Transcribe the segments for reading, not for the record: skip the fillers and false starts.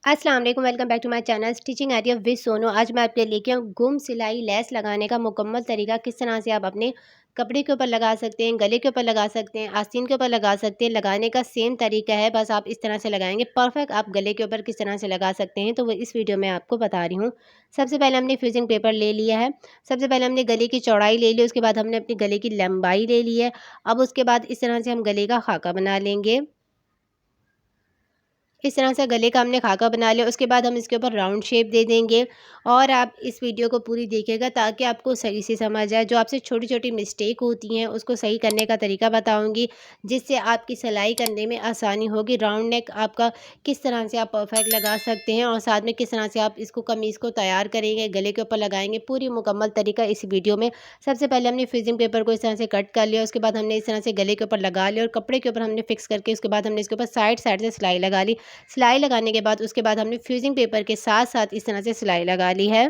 अस्सलाम वालेकुम, welcome back to my channel stitching idea with Sonu. आज मैं आपके लेके आऊँ गुम सिलाई लेस लगाने का मुकम्मल तरीका। किस तरह से आप अपने कपड़े के ऊपर लगा सकते हैं, गले के ऊपर लगा सकते हैं, आस्तीन के ऊपर लगा सकते हैं। लगाने का सेम तरीका है, बस आप इस तरह से लगाएंगे परफेक्ट। आप गले के ऊपर किस तरह से लगा सकते हैं तो वो इस वीडियो में आपको बता रही हूँ। सबसे पहले हमने फ्यूजिंग पेपर ले लिया है। सबसे पहले हमने गले की चौड़ाई ले ली, उसके बाद हमने अपनी गले की लंबाई ले ली है। अब उसके बाद इस तरह से हम गले का खाका बना लेंगे। इस तरह से गले का हमने खाका बना लिया। उसके बाद हम इसके ऊपर राउंड शेप दे देंगे। और आप इस वीडियो को पूरी देखिएगा ताकि आपको सही से समझ आए। जो आपसे छोटी छोटी मिस्टेक होती हैं उसको सही करने का तरीका बताऊंगी, जिससे आपकी सिलाई करने में आसानी होगी। राउंड नेक आपका किस तरह से आप परफेक्ट लगा सकते हैं और साथ में किस तरह से आप इसको कमीज़ को तैयार करेंगे, गले के ऊपर लगाएंगे, पूरी मुकम्मल तरीका इस वीडियो में। सबसे पहले हमने फ्यूजिंग पेपर को इस तरह से कट कर लिया। उसके बाद हमने इस तरह से गले के ऊपर लगा लिया और कपड़े के ऊपर हमने फिक्स करके उसके बाद हमने इसके ऊपर साइड साइड से सिलाई लगा ली। सिलाई लगाने के बाद उसके बाद हमने फ्यूजिंग पेपर के साथ-साथ इस तरह से सिलाई लगा ली है।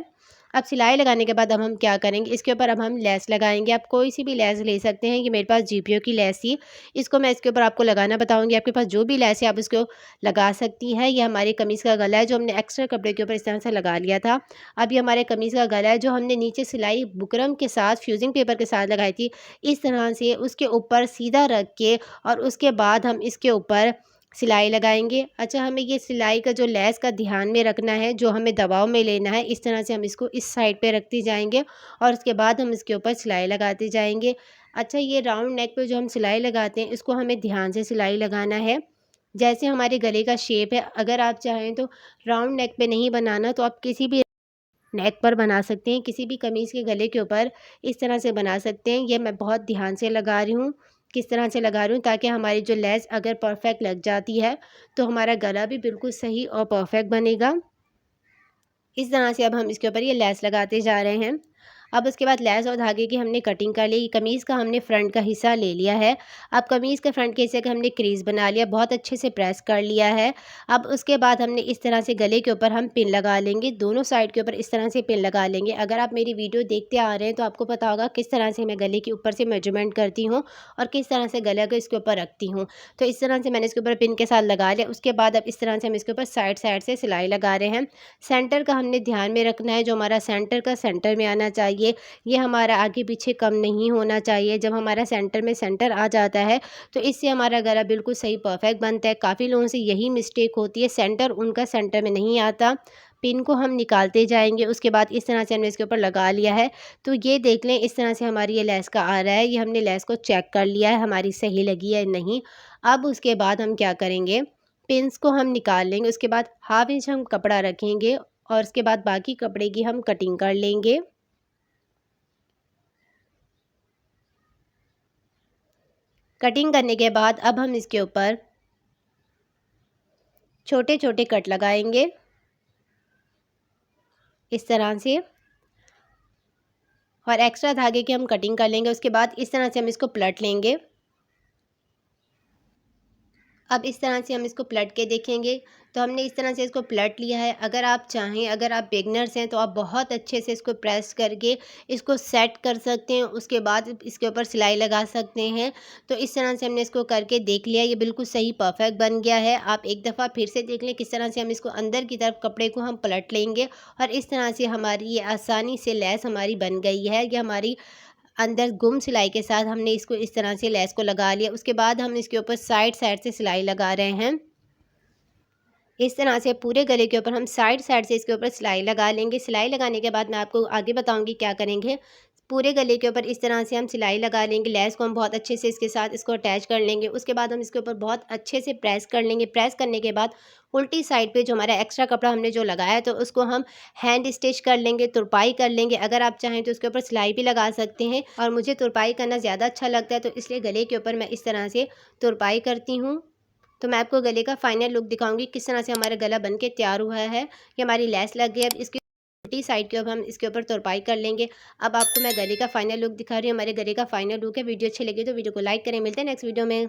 अब सिलाई लगाने के बाद अब हम क्या करेंगे, इसके ऊपर अब हम लेस लगाएँगे। आप कोई सी भी लेस ले सकते हैं। ये मेरे पास जीपीओ की लेस थी। इसको मैं इसके ऊपर आपको लगाना बताऊँगी। आपके पास जो भी लेस है आप इसको लगा सकती हैं। ये हमारी कमीज़ का गला है जो हमने एक्स्ट्रा कपड़े के ऊपर इस तरह से लगा लिया था। अब ये हमारे कमीज़ का गला है जो हमने नीचे सिलाई बुकरम के साथ फ्यूजिंग पेपर के साथ लगाई थी। इस तरह से उसके ऊपर सीधा रख के और उसके बाद हम इसके ऊपर सिलाई लगाएँगे। अच्छा, हमें ये सिलाई का जो लेस का ध्यान में रखना है, जो हमें दबाव में लेना है। इस तरह से हम इसको इस साइड पे रखते जाएँगे और उसके बाद हम इसके ऊपर सिलाई लगाते जाएँगे। अच्छा, ये राउंड नेक पे जो हम सिलाई लगाते हैं इसको हमें ध्यान से सिलाई लगाना है। जैसे हमारे गले का शेप है, अगर आप चाहें तो राउंड नेक पे नहीं बनाना तो आप किसी भी नेक पर बना सकते हैं, किसी भी कमीज़ के गले के ऊपर इस तरह से बना सकते हैं। ये मैं बहुत ध्यान से लगा रही हूँ। किस तरह से लगा रही हूँ ताकि हमारी जो लेस अगर परफेक्ट लग जाती है तो हमारा गला भी बिल्कुल सही और परफेक्ट बनेगा। इस तरह से अब हम इसके ऊपर ये लेस लगाते जा रहे हैं। अब उसके बाद लेस और धागे की हमने कटिंग कर ली। कमीज़ का हमने फ्रंट का हिस्सा ले लिया है। अब कमीज़ के फ्रंट के हिस्से का हमने क्रीज़ बना लिया, बहुत अच्छे से प्रेस कर लिया है। अब उसके बाद हमने इस तरह से गले के ऊपर हम पिन लगा लेंगे, दोनों साइड के ऊपर इस तरह से पिन लगा लेंगे। अगर आप मेरी वीडियो देखते आ रहे हैं तो आपको पता होगा किस तरह से मैं गले के ऊपर से मेजरमेंट करती हूँ और किस तरह से गला को इसके ऊपर रखती हूँ। तो इस तरह से मैंने इसके ऊपर पिन के साथ लगा लिया। उसके बाद अब इस तरह से हम इसके ऊपर साइड साइड से सिलाई लगा रहे हैं। सेंटर का हमने ध्यान में रखना है, जो हमारा सेंटर का सेंटर में आना चाहिए। ये हमारा आगे पीछे कम नहीं होना चाहिए। जब हमारा सेंटर में सेंटर आ जाता है तो इससे हमारा गला बिल्कुल सही परफेक्ट बनता है। काफ़ी लोगों से यही मिस्टेक होती है, सेंटर उनका सेंटर में नहीं आता। पिन को हम निकालते जाएंगे। उसके बाद इस तरह से हमने इसके ऊपर लगा लिया है। तो ये देख लें, इस तरह से हमारी ये लेस का आ रहा है। ये हमने लेस को चेक कर लिया है हमारी सही लगी है नहीं। अब उसके बाद हम क्या करेंगे, पिन्स को हम निकाल लेंगे। उसके बाद हाफ इंच हम कपड़ा रखेंगे और उसके बाद बाकी कपड़े की हम कटिंग कर लेंगे। कटिंग करने के बाद अब हम इसके ऊपर छोटे छोटे कट लगाएंगे इस तरह से और एक्स्ट्रा धागे की हम कटिंग कर लेंगे। उसके बाद इस तरह से हम इसको पलट लेंगे। अब इस तरह से हम इसको पलट के देखेंगे। तो हमने इस तरह से इसको पलट लिया है। अगर आप चाहें, अगर आप बिगनर्स हैं तो आप बहुत अच्छे से इसको प्रेस करके इसको सेट कर सकते हैं। उसके बाद इसके ऊपर सिलाई लगा सकते हैं। तो इस तरह से हमने इसको करके देख लिया, ये बिल्कुल सही परफेक्ट बन गया है। आप एक दफ़ा फिर से देख लें किस तरह से हम इसको अंदर की तरफ कपड़े को हम पलट लेंगे और इस तरह से हमारी ये आसानी से लेस हमारी बन गई है। ये हमारी अंदर गुम सिलाई के साथ हमने इसको इस तरह से लेस को लगा लिया। उसके बाद हम इसके ऊपर साइड साइड से सिलाई लगा रहे हैं। इस तरह से पूरे गले के ऊपर हम साइड साइड से इसके ऊपर सिलाई लगा लेंगे। सिलाई लगाने के बाद मैं आपको आगे बताऊंगी क्या करेंगे। पूरे गले के ऊपर इस तरह से हम सिलाई लगा लेंगे। लेस को हम बहुत अच्छे से इसके साथ इसको अटैच कर लेंगे। उसके बाद हम इसके ऊपर बहुत अच्छे से प्रेस कर लेंगे। प्रेस करने के बाद उल्टी साइड पे जो हमारा एक्स्ट्रा कपड़ा हमने जो लगाया है तो उसको हम हैंड स्टिच कर लेंगे, तुरपाई कर लेंगे। अगर आप चाहें तो उसके ऊपर सिलाई भी लगा सकते हैं और मुझे तुरपाई करना ज़्यादा अच्छा लगता है तो इसलिए गले के ऊपर मैं इस तरह से तुरपाई करती हूँ। तो मैं आपको गले का फाइनल लुक दिखाऊंगी किस तरह से हमारा गला बन के तैयार हुआ है। ये हमारी लेस लग गई। अब इसकी उल्टी साइड के अब हम इसके ऊपर तुरपाई कर लेंगे। अब आपको मैं गले का फाइनल लुक दिखा रही हूँ। हमारे गले का फाइनल लुक है। वीडियो अच्छी लगी तो वीडियो को लाइक करें। मिलते हैं नेक्स्ट वीडियो में।